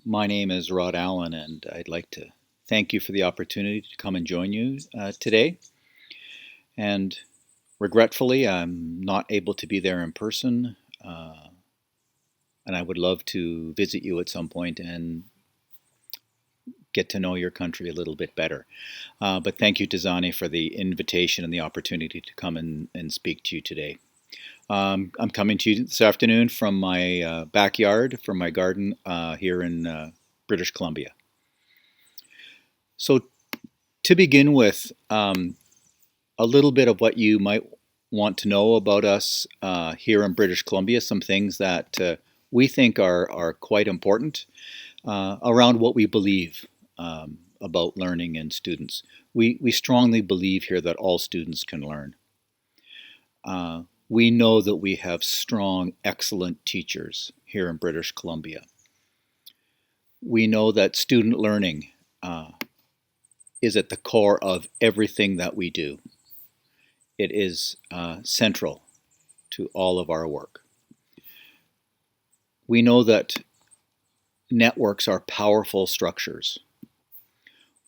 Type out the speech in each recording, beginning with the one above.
My name is Rod Allen, and I'd like to thank you for the opportunity to come and join you today. And regretfully, I'm not able to be there in person, and I would love to visit you at some point and get to know your country a little bit better. But thank you to Zani for the invitation and the opportunity to come and speak to you today. I'm coming to you this afternoon from my backyard, from my garden here in British Columbia. So to begin with, a little bit of what you might want to know about us here in British Columbia, some things that we think are quite important around what we believe about learning and students. We strongly believe here that all students can learn. We know that we have strong, excellent teachers here in British Columbia. We know that student learning is at the core of everything that we do. It is central to all of our work. We know that networks are powerful structures.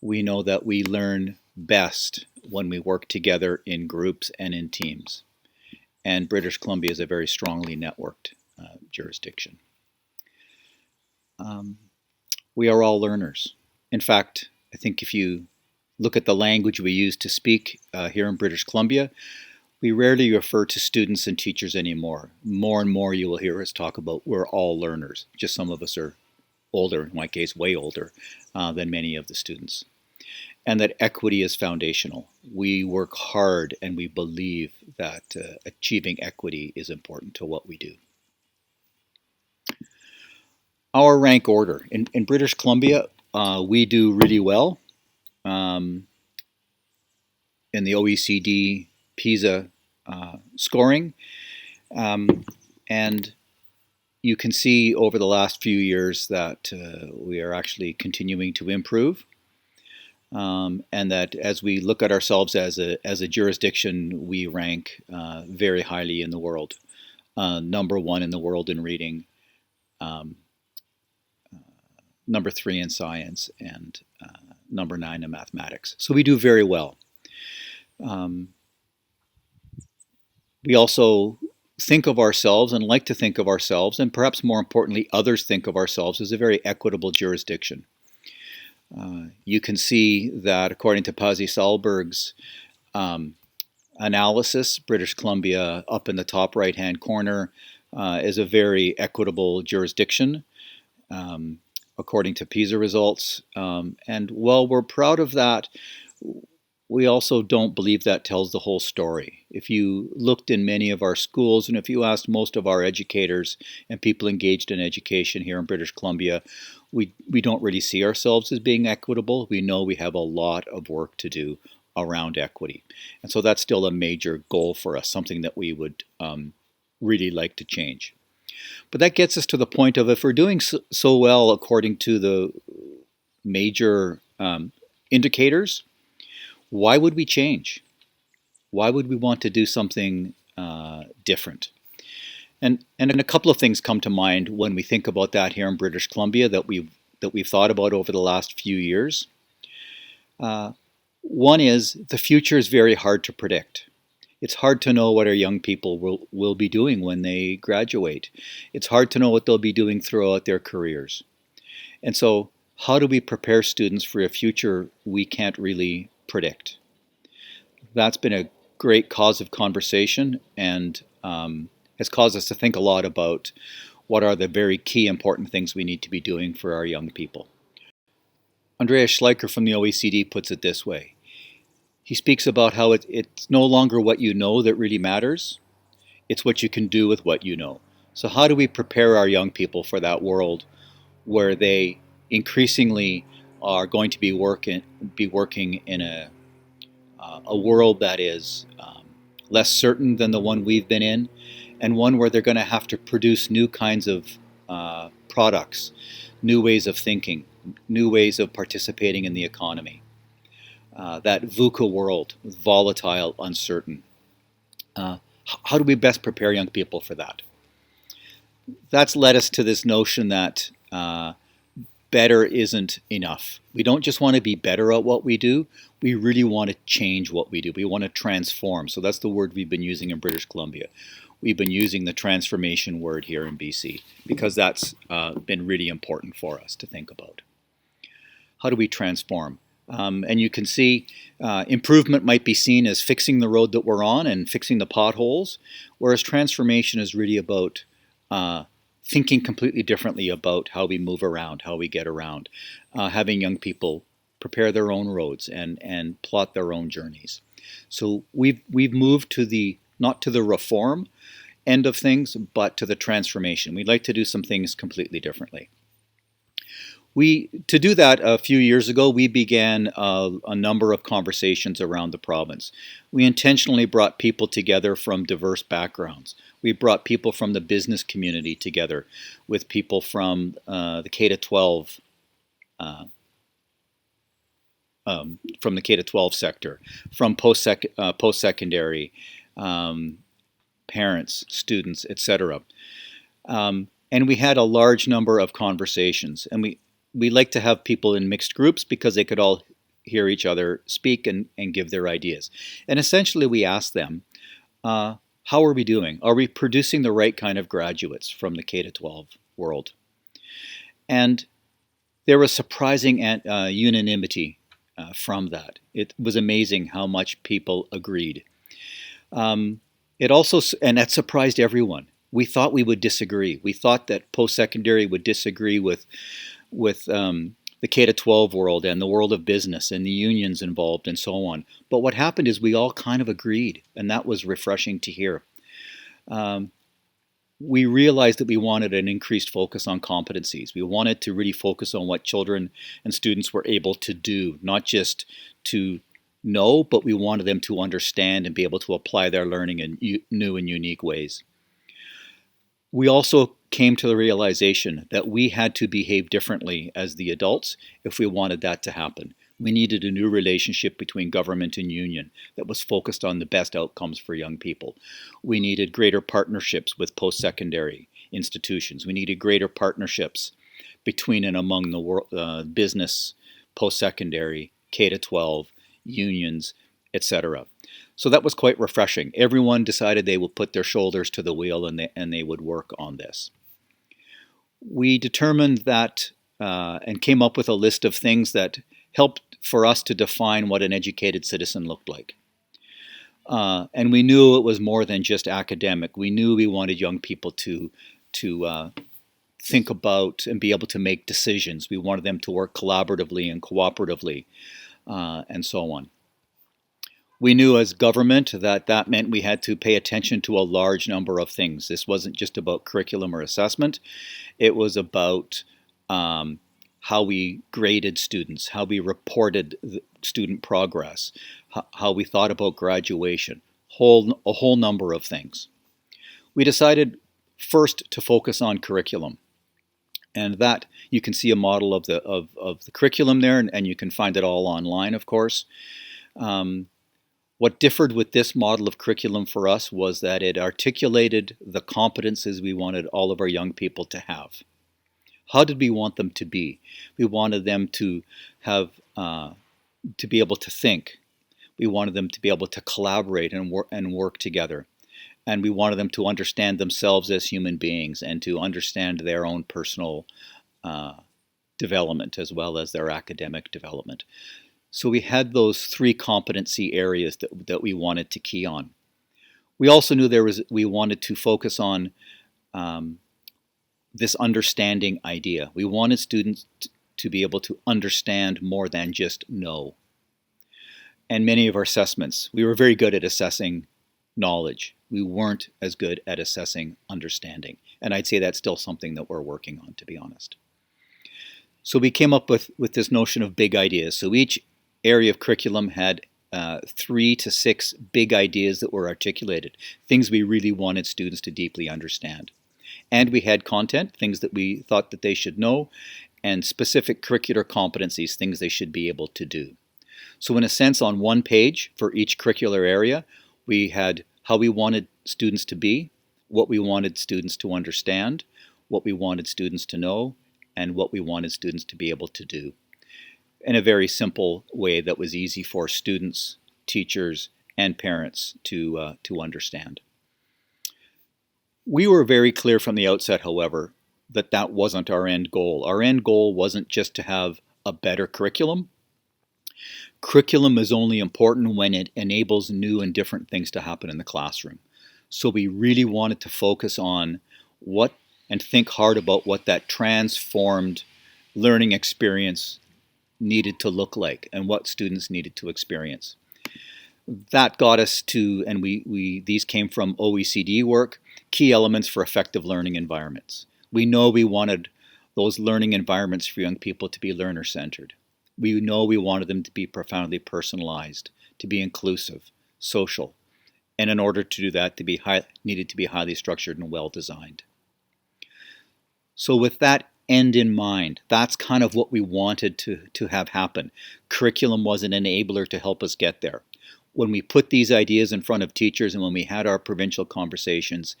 We know that we learn best when we work together in groups and in teams. And British Columbia is a very strongly networked jurisdiction. We are all learners. In fact, I think if you look at the language we use to speak here in British Columbia, we rarely refer to students and teachers anymore. More and more you will hear us talk about we're all learners. Just some of us are older, in my case way older, than many of the students. And that equity is foundational. We work hard and we believe that achieving equity is important to what we do. Our rank order. In British Columbia, we do really well in the OECD PISA scoring. And you can see over the last few years that we are actually continuing to improve. And that as we look at ourselves as a jurisdiction, we rank very highly in the world. Number 1 in the world in reading, number 3 in science, and number 9 in mathematics. So we do very well. We also think of ourselves and like to think of ourselves, and perhaps more importantly, others think of ourselves as a very equitable jurisdiction. You can see that according to Pasi Sahlberg's analysis, British Columbia up in the top right-hand corner is a very equitable jurisdiction according to PISA results. And while we're proud of that, we also don't believe that tells the whole story. If you looked in many of our schools and if you asked most of our educators and people engaged in education here in British Columbia, we don't really see ourselves as being equitable. We know we have a lot of work to do around equity. And so that's still a major goal for us, something that we would really like to change. But that gets us to the point of if we're doing so well according to the major indicators, why would we change? Why would we want to do something different? And a couple of things come to mind when we think about that here in British Columbia that we've thought about over the last few years. One is the future is very hard to predict. It's hard to know what our young people will be doing when they graduate. It's hard to know what they'll be doing throughout their careers. And so how do we prepare students for a future we can't really predict? That's been a great cause of conversation and has caused us to think a lot about what are the very key important things we need to be doing for our young people. Andreas Schleicher from the OECD puts it this way. He speaks about how it's no longer what you know that really matters, it's what you can do with what you know. So how do we prepare our young people for that world where they increasingly are going to be working in a world that is less certain than the one we've been in, and one where they're going to have to produce new kinds of products, new ways of thinking, new ways of participating in the economy. That VUCA world, volatile, uncertain. How do we best prepare young people for that? That's led us to this notion that better isn't enough. We don't just want to be better at what we do. We really want to change what we do. We want to transform. So that's the word we've been using in British Columbia. We've been using the transformation word here in BC because that's been really important for us to think about. How do we transform? And you can see improvement might be seen as fixing the road that we're on and fixing the potholes, whereas transformation is really about thinking completely differently about how we move around, how we get around, having young people prepare their own roads and plot their own journeys. So we've moved to not to the reform end of things, but to the transformation. We'd like to do some things completely differently. To do that, a few years ago, we began a number of conversations around the province. We intentionally brought people together from diverse backgrounds. We brought people from the business community together with people from the K-12 from the K-12 sector, from post-secondary, parents, students, etc. And we had a large number of conversations. And we like to have people in mixed groups because they could all hear each other speak and give their ideas. And essentially we asked them, how are we doing? Are we producing the right kind of graduates from the K-12 world? And there was surprising unanimity from that. It was amazing how much people agreed. It also, and that surprised everyone. We thought we would disagree. We thought that post-secondary would disagree with the K-12 world and the world of business and the unions involved and so on. But what happened is we all kind of agreed, and that was refreshing to hear. We realized that we wanted an increased focus on competencies. We wanted to really focus on what children and students were able to do, not just to know, but we wanted them to understand and be able to apply their learning in new and unique ways. We also came to the realization that we had to behave differently as the adults if we wanted that to happen. We needed a new relationship between government and union that was focused on the best outcomes for young people. We needed greater partnerships with post-secondary institutions. We needed greater partnerships between and among the business, post-secondary, K-12, unions, etc. So that was quite refreshing. Everyone decided they would put their shoulders to the wheel and they would work on this. We determined that and came up with a list of things that helped for us to define what an educated citizen looked like. And we knew it was more than just academic. We knew we wanted young people to think about and be able to make decisions. We wanted them to work collaboratively and cooperatively, and so on. We knew as government that meant we had to pay attention to a large number of things. This wasn't just about curriculum or assessment. It was about how we graded students, how we reported student progress, how we thought about graduation, a whole number of things. We decided first to focus on curriculum. And that, you can see a model of the curriculum there, and you can find it all online, of course. What differed with this model of curriculum for us was that it articulated the competences we wanted all of our young people to have. How did we want them to be? We wanted them to have, to be able to think. We wanted them to be able to collaborate and work together. And we wanted them to understand themselves as human beings and to understand their own personal development as well as their academic development. So we had those three competency areas that we wanted to key on. We also knew we wanted to focus on this understanding idea. We wanted students to be able to understand more than just know. And many of our assessments, we were very good at assessing knowledge. We weren't as good at assessing understanding. And I'd say that's still something that we're working on, to be honest. So we came up with this notion of big ideas. So each area of curriculum had 3 to 6 big ideas that were articulated, things we really wanted students to deeply understand. And we had content, things that we thought that they should know, and specific curricular competencies, things they should be able to do. So in a sense, on one page for each curricular area, we had how we wanted students to be, what we wanted students to understand, what we wanted students to know, and what we wanted students to be able to do in a very simple way that was easy for students, teachers, and parents to understand. We were very clear from the outset, however, that that wasn't our end goal. Our end goal wasn't just to have a better curriculum. Curriculum is only important when it enables new and different things to happen in the classroom. So we really wanted to focus on what and think hard about what that transformed learning experience needed to look like and what students needed to experience. That got us to, and these came from OECD work, key elements for effective learning environments. We know we wanted those learning environments for young people to be learner-centered. We know we wanted them to be profoundly personalized, to be inclusive, social, and in order to do that, needed to be highly structured and well-designed. So with that end in mind, that's kind of what we wanted to have happen. Curriculum was an enabler to help us get there. When we put these ideas in front of teachers and when we had our provincial conversations,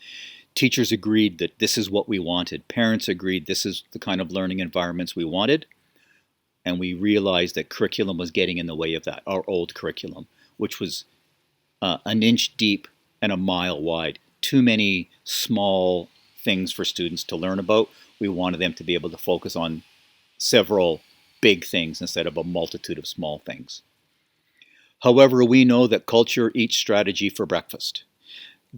teachers agreed that this is what we wanted. Parents agreed this is the kind of learning environments we wanted. And we realized that curriculum was getting in the way of that, our old curriculum, which was an inch deep and a mile wide. Too many small things for students to learn about. We wanted them to be able to focus on several big things instead of a multitude of small things. However, we know that culture eats strategy for breakfast,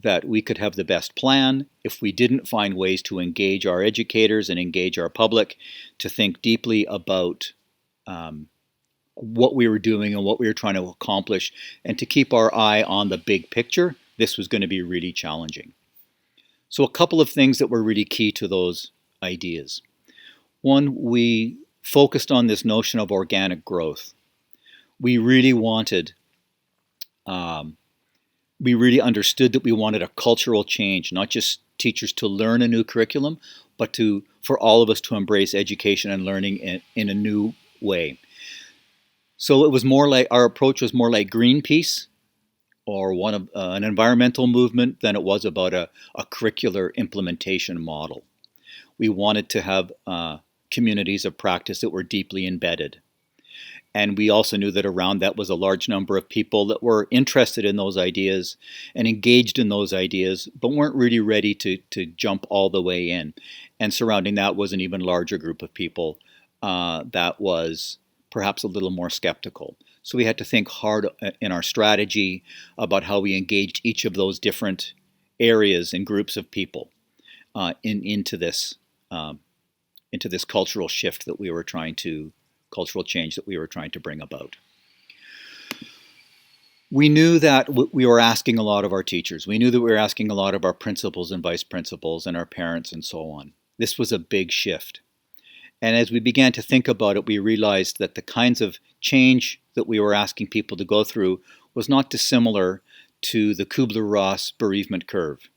that we could have the best plan if we didn't find ways to engage our educators and engage our public to think deeply about what we were doing and what we were trying to accomplish, and to keep our eye on the big picture. This was going to be really challenging. So a couple of things that were really key to those ideas. One, we focused on this notion of organic growth. We really wanted, we really understood that we wanted a cultural change, not just teachers to learn a new curriculum, but for all of us to embrace education and learning in a new way. So it was more like, our approach was more like Greenpeace or an environmental movement than it was about a curricular implementation model. We wanted to have communities of practice that were deeply embedded. And we also knew that around that was a large number of people that were interested in those ideas and engaged in those ideas, but weren't really ready to jump all the way in. And surrounding that was an even larger group of people that was perhaps a little more skeptical. So we had to think hard in our strategy about how we engaged each of those different areas and groups of people into this cultural shift that we were trying to, cultural change that we were trying to bring about. We knew that we were asking a lot of our teachers. We knew that we were asking a lot of our principals and vice principals and our parents and so on. This was a big shift. And as we began to think about it, we realized that the kinds of change that we were asking people to go through was not dissimilar to the Kubler-Ross bereavement curve.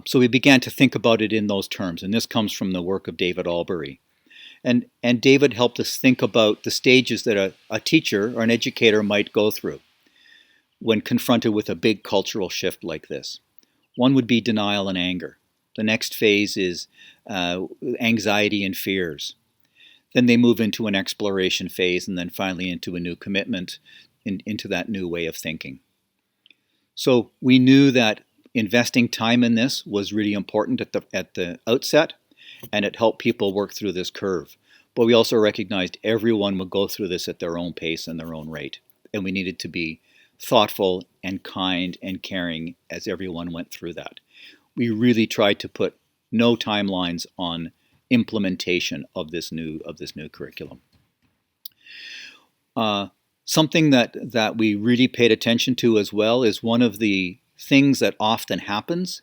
So we began to think about it in those terms, and this comes from the work of David Albury. And David helped us think about the stages that a teacher or an educator might go through when confronted with a big cultural shift like this. One would be denial and anger. The next phase is anxiety and fears. Then they move into an exploration phase, and then finally into a new commitment into that new way of thinking. So we knew that investing time in this was really important at the outset, and it helped people work through this curve. But we also recognized everyone would go through this at their own pace and their own rate, and we needed to be thoughtful and kind and caring as everyone went through that. We really tried to put no timelines on implementation of this new curriculum. Something that we really paid attention to as well is one of the things that often happens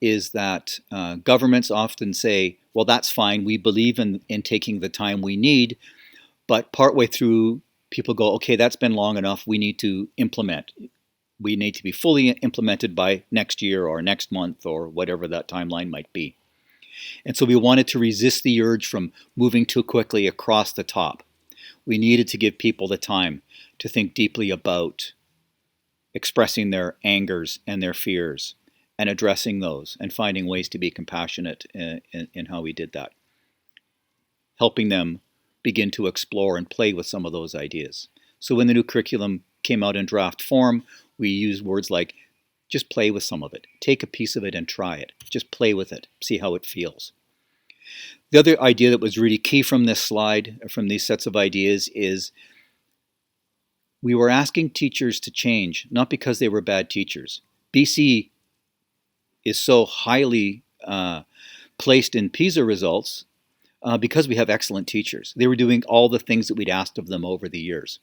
is that governments often say, well, that's fine, we believe in taking the time we need, but partway through people go, okay, that's been long enough, we need to implement. We need to be fully implemented by next year or next month or whatever that timeline might be. And so we wanted to resist the urge from moving too quickly across the top. We needed to give people the time to think deeply about expressing their angers and their fears and addressing those and finding ways to be compassionate in how we did that. helping them begin to explore and play with some of those ideas. So when the new curriculum came out in draft form, we used words like, just play with some of it. Take a piece of it and try it. Just play with it. See how it feels. The other idea that was really key from this slide, from these sets of ideas, is we were asking teachers to change, not because they were bad teachers. BC is so highly placed in PISA results because we have excellent teachers. They were doing all the things that we'd asked of them over the years.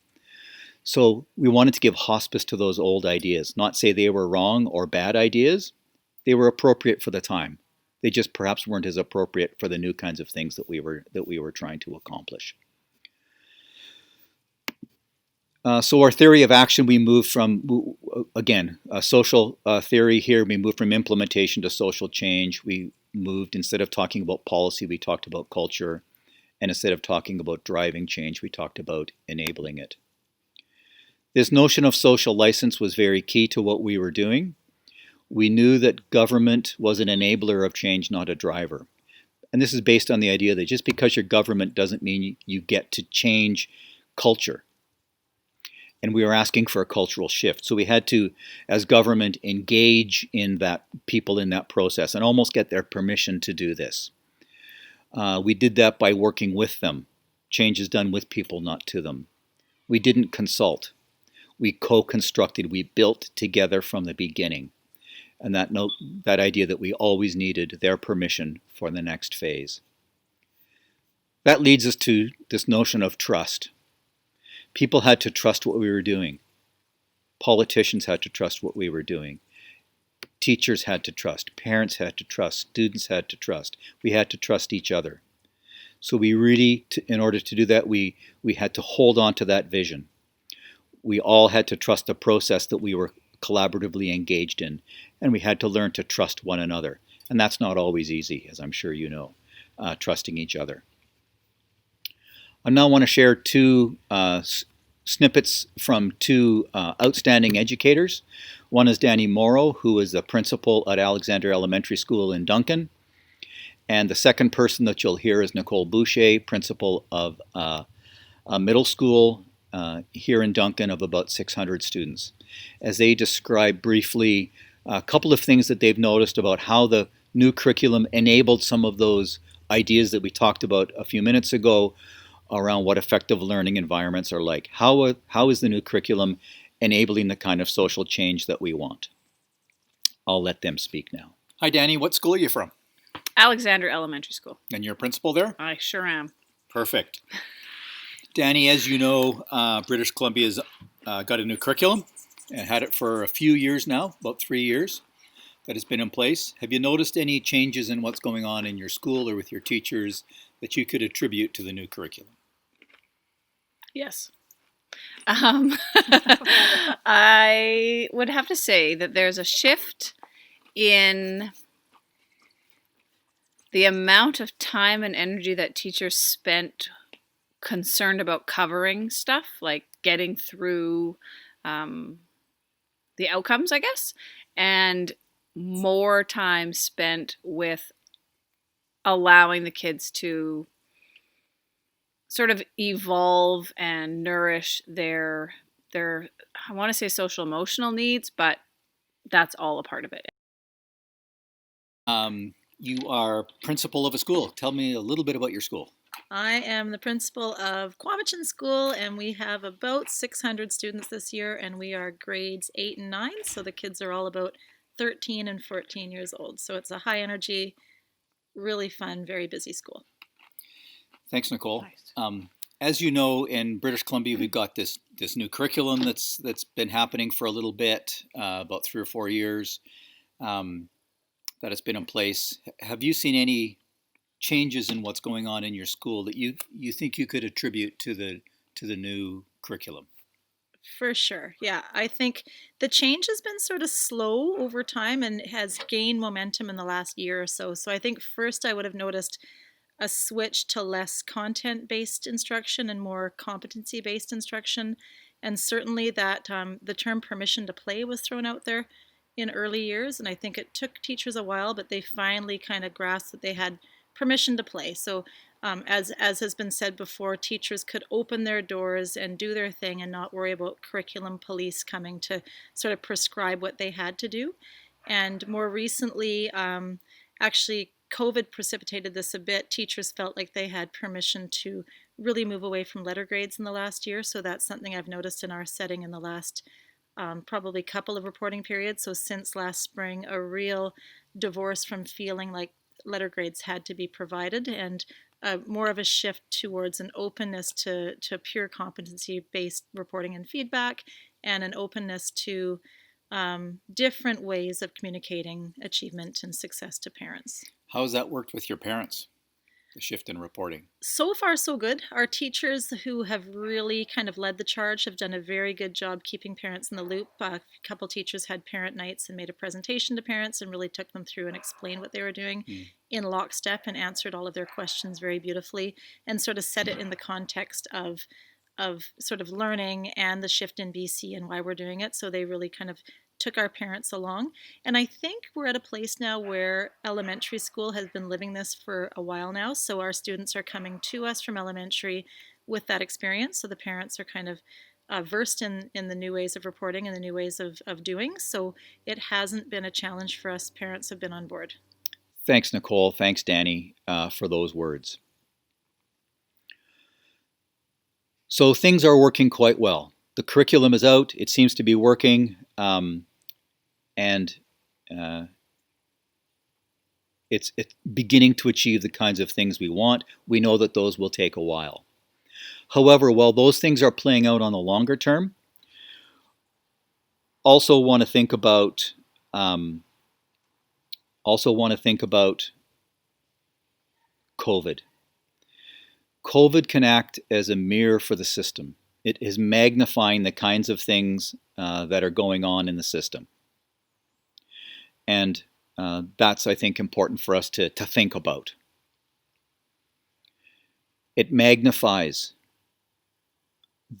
So we wanted to give hospice to those old ideas, not say they were wrong or bad ideas. They were appropriate for the time. They just perhaps weren't as appropriate for the new kinds of things that we were trying to accomplish. So our theory of action, we moved from, again, social theory here, we moved from implementation to social change. We moved, instead of talking about policy, we talked about culture. And instead of talking about driving change, we talked about enabling it. This notion of social license was very key to what we were doing. We knew that government was an enabler of change, not a driver. And this is based on the idea that just because you're government doesn't mean you get to change culture. And we were asking for a cultural shift. So we had to, as government, engage in that people in that process and almost get their permission to do this. We did that by working with them. Change is done with people, not to them. We didn't consult. We co-constructed. We built together from the beginning. And that idea that we always needed their permission for the next phase. That leads us to this notion of trust. People had to trust what we were doing. Politicians had to trust what we were doing. Teachers had to trust. Parents had to trust. Students had to trust. We had to trust each other. So we really, in order to do that, we had to hold on to that vision. We all had to trust the process that we were collaboratively engaged in, and we had to learn to trust one another. And that's not always easy, as I'm sure you know, trusting each other. I now want to share two snippets from two outstanding educators. One is Danny Morrow, who is the principal at Alexander Elementary School in Duncan. And the second person that you'll hear is Nicole Boucher, principal of a middle school here in Duncan of about 600 students. As they describe briefly a couple of things that they've noticed about how the new curriculum enabled some of those ideas that we talked about a few minutes ago around what effective learning environments are like. How is the new curriculum enabling the kind of social change that we want? I'll let them speak now. Hi, Danny. What school are you from? Alexander Elementary School. And you're a principal there? I sure am. Perfect. Danny, as you know, British Columbia's got a new curriculum and had it for a few years now, about 3 years that it's been in place. Have you noticed any changes in what's going on in your school or with your teachers that you could attribute to the new curriculum? Yes. I would have to say that there's a shift in the amount of time and energy that teachers spent concerned about covering stuff, like getting through the outcomes, I guess, and more time spent with allowing the kids to sort of evolve and nourish their I want to say social emotional needs, but that's all a part of it. You are principal of a school. Tell me a little bit about your school. I am the principal of Quamachin School, and we have about 600 students this year, and we are grades 8 and 9, so the kids are all about 13 and 14 years old. So it's a high energy, really fun, very busy school. Thanks, Nicole. Nice. As you know, in British Columbia, we've got this new curriculum that's been happening for a little bit, about 3 or 4 years, that it's been in place. Have you seen any changes in what's going on in your school that you think you could attribute to the new curriculum? For sure. Yeah, I think the change has been sort of slow over time and has gained momentum in the last year or so. So I think first I would have noticed a switch to less content-based instruction and more competency-based instruction. And certainly that the term permission to play was thrown out there in early years. And I think it took teachers a while, but they finally kind of grasped that they had permission to play. So as has been said before, teachers could open their doors and do their thing and not worry about curriculum police coming to sort of prescribe what they had to do. And more recently, actually, COVID precipitated this a bit. Teachers felt like they had permission to really move away from letter grades in the last year. So that's something I've noticed in our setting in the last probably couple of reporting periods. So since last spring, a real divorce from feeling like letter grades had to be provided, and more of a shift towards an openness to pure competency-based reporting and feedback, and an openness to different ways of communicating achievement and success to parents. How has that worked with your parents, the shift in reporting? So far, so good. Our teachers who have really kind of led the charge have done a very good job keeping parents in the loop. A couple teachers had parent nights and made a presentation to parents and really took them through and explained what they were doing in lockstep and answered all of their questions very beautifully and sort of set it in the context of sort of learning and the shift in BC and why we're doing it. So they really kind of took our parents along. And I think we're at a place now where elementary school has been living this for a while now. So our students are coming to us from elementary with that experience. So the parents are kind of versed in the new ways of reporting and the new ways of doing. So it hasn't been a challenge for us. Parents have been on board. Thanks, Nicole. Thanks, Danny, for those words. So things are working quite well. The curriculum is out. It seems to be working. And it's beginning to achieve the kinds of things we want. We know that those will take a while. However, while those things are playing out on the longer term, also want to think about COVID. COVID can act as a mirror for the system. It is magnifying the kinds of things that are going on in the system. And that's, I think, important for us to think about. It magnifies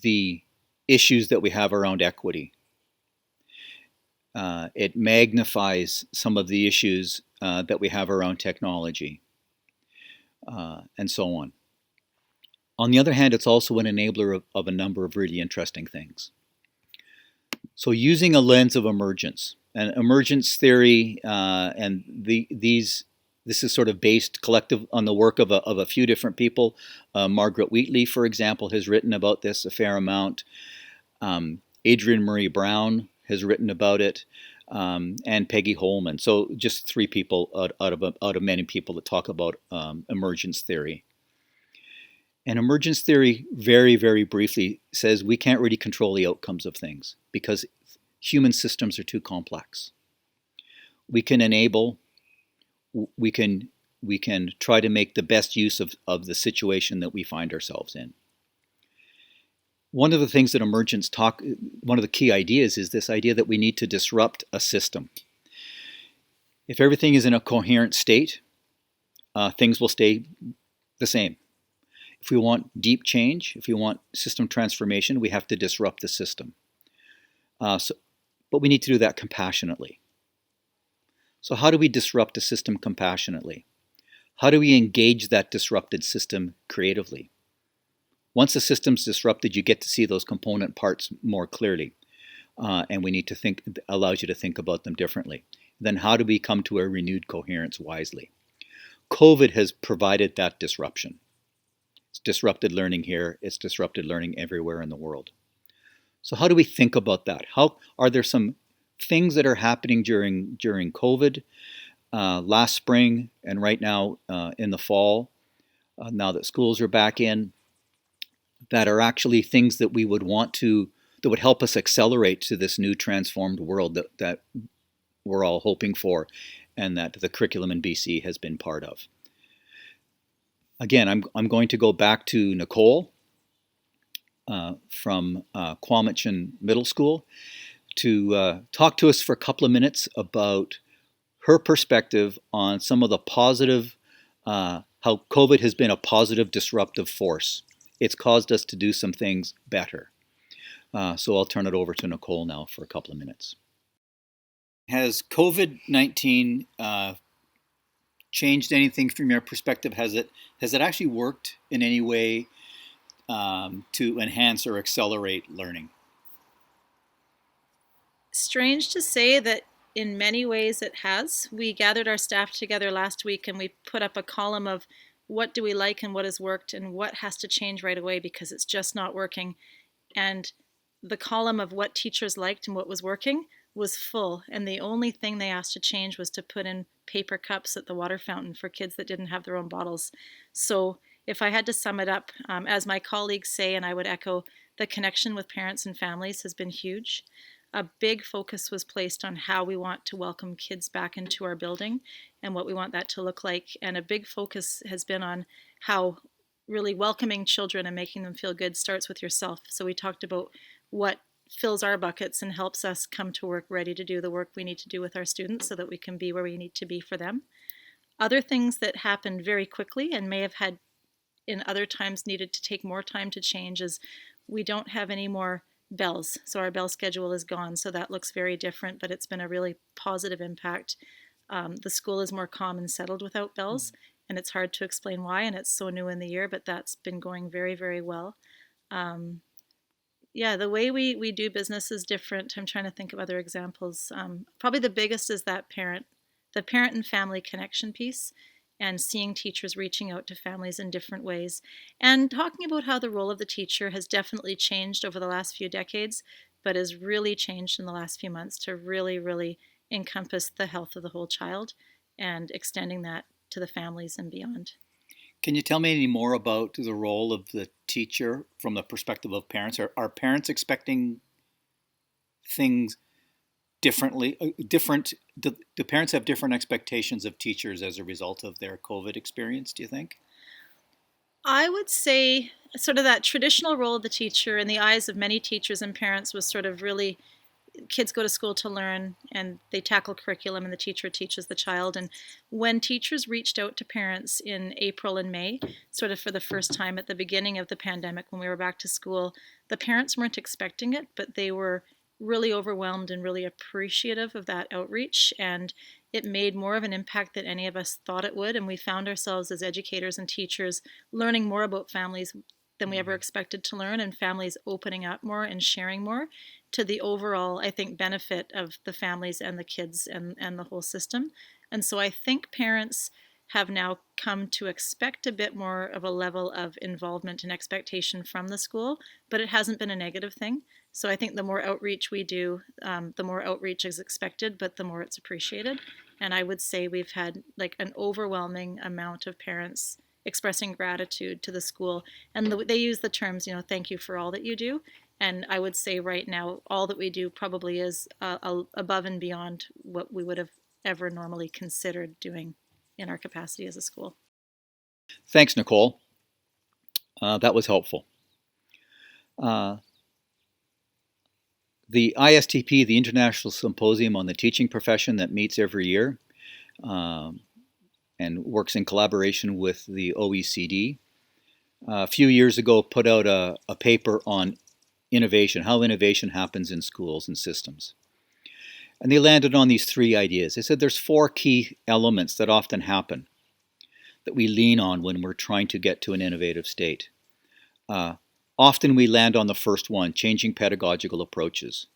the issues that we have around equity. It magnifies some of the issues that we have around technology, and so on. On the other hand, it's also an enabler of a number of really interesting things. So using a lens of emergence, and emergence theory, and this is sort of based collective on the work of a few different people. Margaret Wheatley, for example, has written about this a fair amount. Adrienne Marie Brown has written about it, and Peggy Holman. So just three people out of many people that talk about emergence theory. And emergence theory, very, very briefly, says we can't really control the outcomes of things because human systems are too complex. We can enable, we can try to make the best use of the situation that we find ourselves in. One of the things that emergence one of the key ideas is this idea that we need to disrupt a system. If everything is in a coherent state, things will stay the same. If we want deep change, if we want system transformation, we have to disrupt the system. But we need to do that compassionately. So how do we disrupt a system compassionately? How do we engage that disrupted system creatively? Once the system's disrupted, you get to see those component parts more clearly. And we need to think, it allows you to think about them differently. Then how do we come to a renewed coherence wisely? COVID has provided that disruption. It's disrupted learning here. It's disrupted learning everywhere in the world. So how do we think about that? How are there some things that are happening during COVID, last spring, and right now in the fall, now that schools are back in, that are actually things that we would want to, that would help us accelerate to this new transformed world that we're all hoping for, and that the curriculum in BC has been part of. Again, I'm going to go back to Nicole from Quamachin Middle School to talk to us for a couple of minutes about her perspective on some of the positive, how COVID has been a positive disruptive force. It's caused us to do some things better. So I'll turn it over to Nicole now for a couple of minutes. Has COVID-19 changed anything from your perspective? Has it actually worked in any way to enhance or accelerate learning? Strange to say that in many ways it has. We gathered our staff together last week and we put up a column of what do we like and what has worked and what has to change right away because it's just not working. And the column of what teachers liked and what was working was full. And the only thing they asked to change was to put in paper cups at the water fountain for kids that didn't have their own bottles. So if I had to sum it up, as my colleagues say, and I would echo, the connection with parents and families has been huge. A big focus was placed on how we want to welcome kids back into our building and what we want that to look like. And a big focus has been on how really welcoming children and making them feel good starts with yourself. So we talked about what fills our buckets and helps us come to work ready to do the work we need to do with our students so that we can be where we need to be for them. Other things that happened very quickly and may have had in other times needed to take more time to change is we don't have any more bells. So our bell schedule is gone. So that looks very different, but it's been a really positive impact. The school is more calm and settled without bells, and it's hard to explain why, and it's so new in the year, but that's been going very, very well. The way we do business is different. I'm trying to think of other examples. Probably the biggest is that the parent and family connection piece, and seeing teachers reaching out to families in different ways and talking about how the role of the teacher has definitely changed over the last few decades, but has really changed in the last few months to really, really encompass the health of the whole child and extending that to the families and beyond. Can you tell me any more about the role of the teacher from the perspective of parents? Are parents expecting things differently? Do parents have different expectations of teachers as a result of their COVID experience, do you think? I would say sort of that traditional role of the teacher in the eyes of many teachers and parents was sort of really kids go to school to learn and they tackle curriculum and the teacher teaches the child. And when teachers reached out to parents in April and May, sort of for the first time at the beginning of the pandemic when we were back to school, the parents weren't expecting it, but they were really overwhelmed and really appreciative of that outreach, and it made more of an impact than any of us thought it would. And we found ourselves as educators and teachers learning more about families than we ever expected to learn, and families opening up more and sharing more to the overall, I think, benefit of the families and the kids and the whole system. And so I think parents have now come to expect a bit more of a level of involvement and expectation from the school, but it hasn't been a negative thing. So I think the more outreach we do, the more outreach is expected, but the more it's appreciated. And I would say we've had like an overwhelming amount of parents expressing gratitude to the school. And they use the terms, thank you for all that you do. And I would say right now, all that we do probably is above and beyond what we would have ever normally considered doing in our capacity as a school. Thanks, Nicole. That was helpful. The ISTP, the International Symposium on the Teaching Profession that meets every year and works in collaboration with the OECD, a few years ago put out a paper on innovation, how innovation happens in schools and systems. And they landed on these three ideas. They said there's four key elements that often happen that we lean on when we're trying to get to an innovative state. Often we land on the first one, changing pedagogical approaches.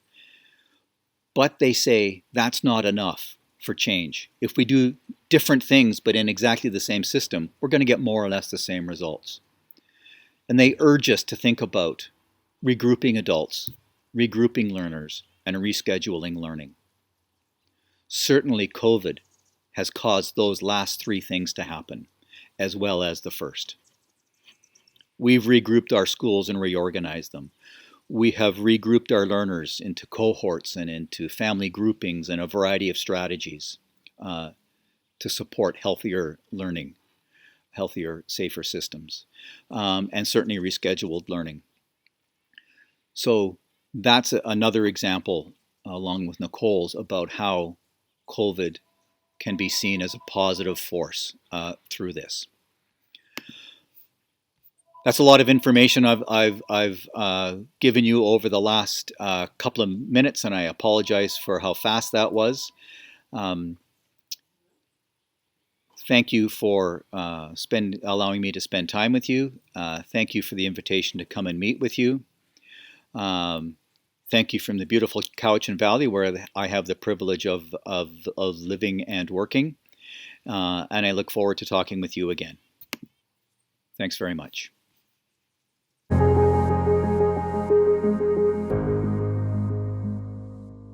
But they say that's not enough for change. If we do different things but in exactly the same system, we're going to get more or less the same results. And they urge us to think about regrouping adults, regrouping learners, and rescheduling learning. Certainly COVID has caused those last three things to happen, as well as the first. We've regrouped our schools and reorganized them. We have regrouped our learners into cohorts and into family groupings and a variety of strategies to support healthier learning, healthier, safer systems, and certainly rescheduled learning. So that's another example, along with Nicole's, about how COVID can be seen as a positive force through this. That's a lot of information I've given you over the last couple of minutes, and I apologize for how fast that was. Thank you for allowing me to spend time with you. Thank you for the invitation to come and meet with you. Thank you from the beautiful Cowichan Valley, where I have the privilege of living and working. And I look forward to talking with you again. Thanks very much.